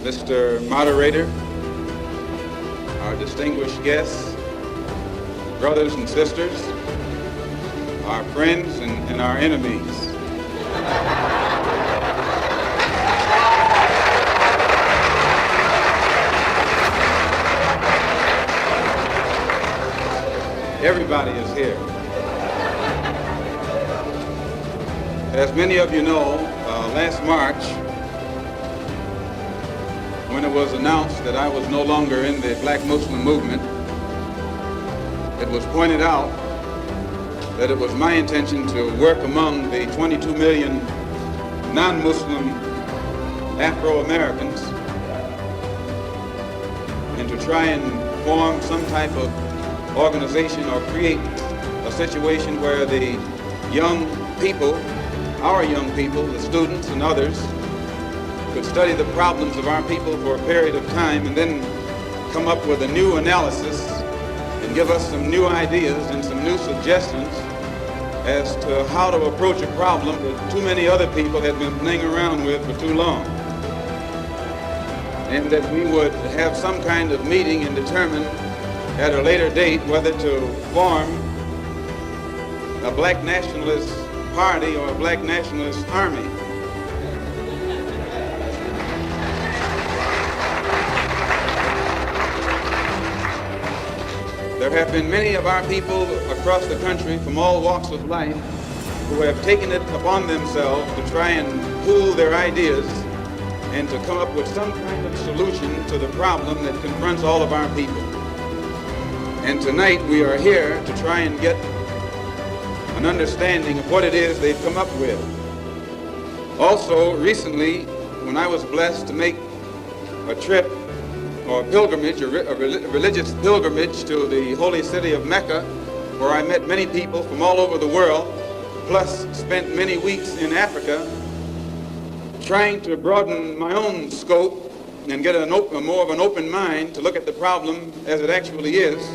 Mr. Moderator, our distinguished guests, brothers and sisters, our friends and our enemies. Everybody is here. As many of you know, last March, when it was announced that I was no longer in the Black Muslim movement, it was pointed out that it was my intention to work among the 22 million non-Muslim Afro-Americans and to try and form some type of organization or create a situation where the young people, our young people, the students and others, could study the problems of our people for a period of time and then come up with a new analysis and give us some new ideas and some new suggestions as to how to approach a problem that too many other people had been playing around with for too long. And that we would have some kind of meeting and determine at a later date whether to form a black nationalist party or a black nationalist army. There have been many of our people across the country from all walks of life who have taken it upon themselves to try and pool their ideas and to come up with some kind of solution to the problem that confronts all of our people. And tonight we are here to try and get an understanding of what it is they've come up with. Also, recently, when I was blessed to make a trip or a pilgrimage, a religious pilgrimage to the holy city of Mecca, where I met many people from all over the world, plus spent many weeks in Africa, trying to broaden my own scope and get more of an open mind to look at the problem as it actually is.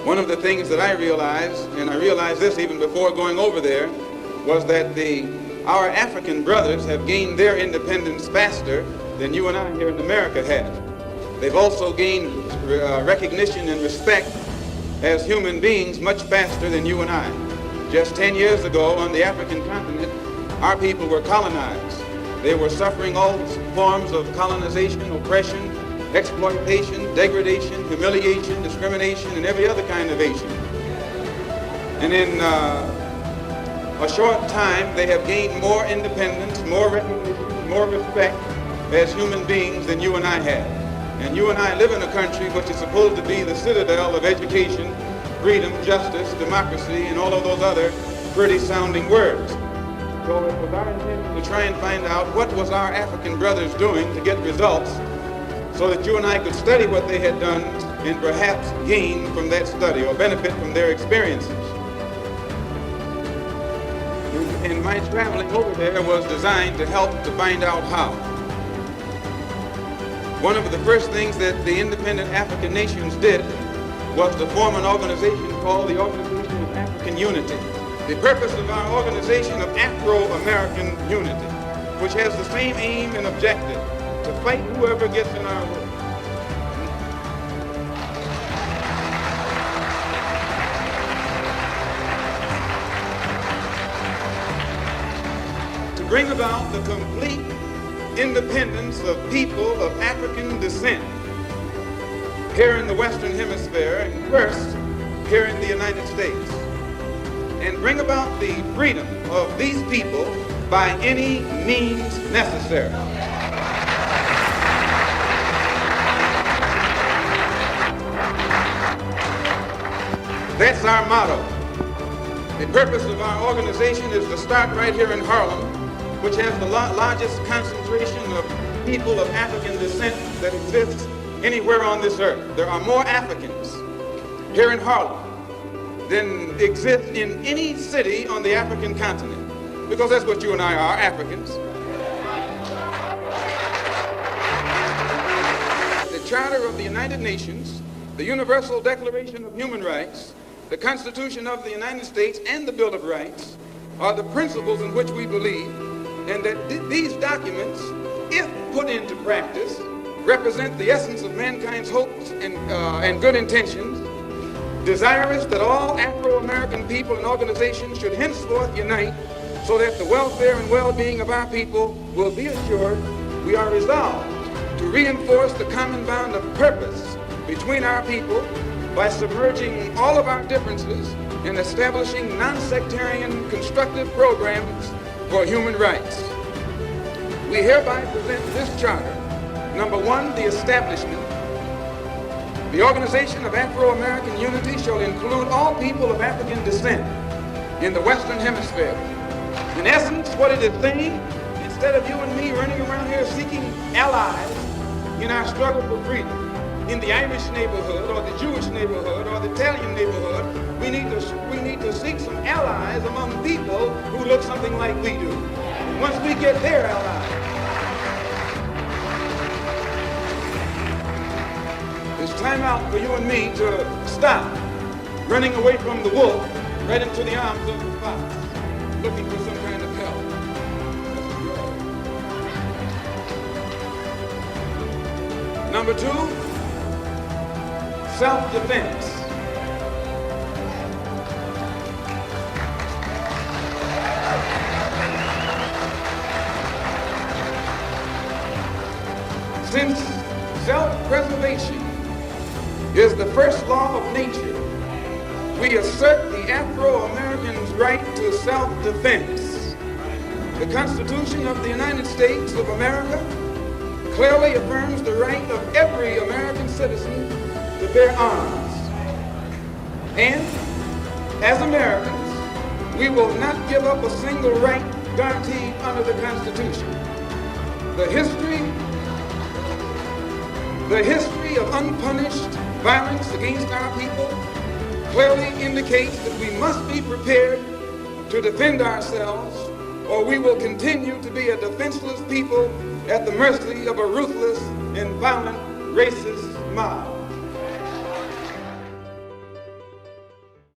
One of the things that I realized, and I realized this even before going over there, was that our African brothers have gained their independence faster than you and I here in America have. They've also gained recognition and respect as human beings much faster than you and I. Just 10 years ago on the African continent, our people were colonized. They were suffering all forms of colonization, oppression, exploitation, degradation, humiliation, discrimination, and every other kind of Asian. And in a short time, they have gained more independence, more recognition, more respect as human beings than you and I have. And you and I live in a country which is supposed to be the citadel of education, freedom, justice, democracy, and all of those other pretty sounding words. So it was our intention to try and find out what was our African brothers doing to get results so that you and I could study what they had done and perhaps gain from that study or benefit from their experiences. And my traveling over there was designed to help to find out how. One of the first things that the independent African nations did was to form an organization called the Organization of African Unity. The purpose of our organization of Afro-American Unity, which has the same aim and objective, to fight whoever gets in our way. To bring about the complete independence of people of African descent here in the Western Hemisphere, and first here in the United States, and bring about the freedom of these people by any means necessary. That's our motto. The purpose of our organization is to start right here in Harlem, which has the largest concentration of people of African descent that exists anywhere on this earth. There are more Africans here in Harlem than exist in any city on the African continent, because that's what you and I are, Africans. The Charter of the United Nations, the Universal Declaration of Human Rights, the Constitution of the United States, and the Bill of Rights are the principles in which we believe, and that these documents if put into practice, represent the essence of mankind's hopes and good intentions, desirous that all Afro-American people and organizations should henceforth unite so that the welfare and well-being of our people will be assured. We are resolved to reinforce the common bond of purpose between our people by submerging all of our differences and establishing non-sectarian constructive programs for human rights. We hereby present this charter. Number one, the establishment. The Organization of Afro-American Unity shall include all people of African descent in the Western Hemisphere. In essence, what it is saying, instead of you and me running around here seeking allies in our struggle for freedom, in the Irish neighborhood or the Jewish neighborhood or the Italian neighborhood, we need to seek some allies among people who look something like we do. Once we get their allies, it's time out for you and me to stop running away from the wolf right into the arms of the fox, looking for some kind of help. Number two, self-defense. Since self-preservation is the first law of nature, we assert the Afro-Americans' right to self-defense. The Constitution of the United States of America clearly affirms the right of every American citizen to bear arms. And as Americans, we will not give up a single right guaranteed under the Constitution. The history of unpunished violence against our people clearly indicates that we must be prepared to defend ourselves, or we will continue to be a defenseless people at the mercy of a ruthless and violent racist mob.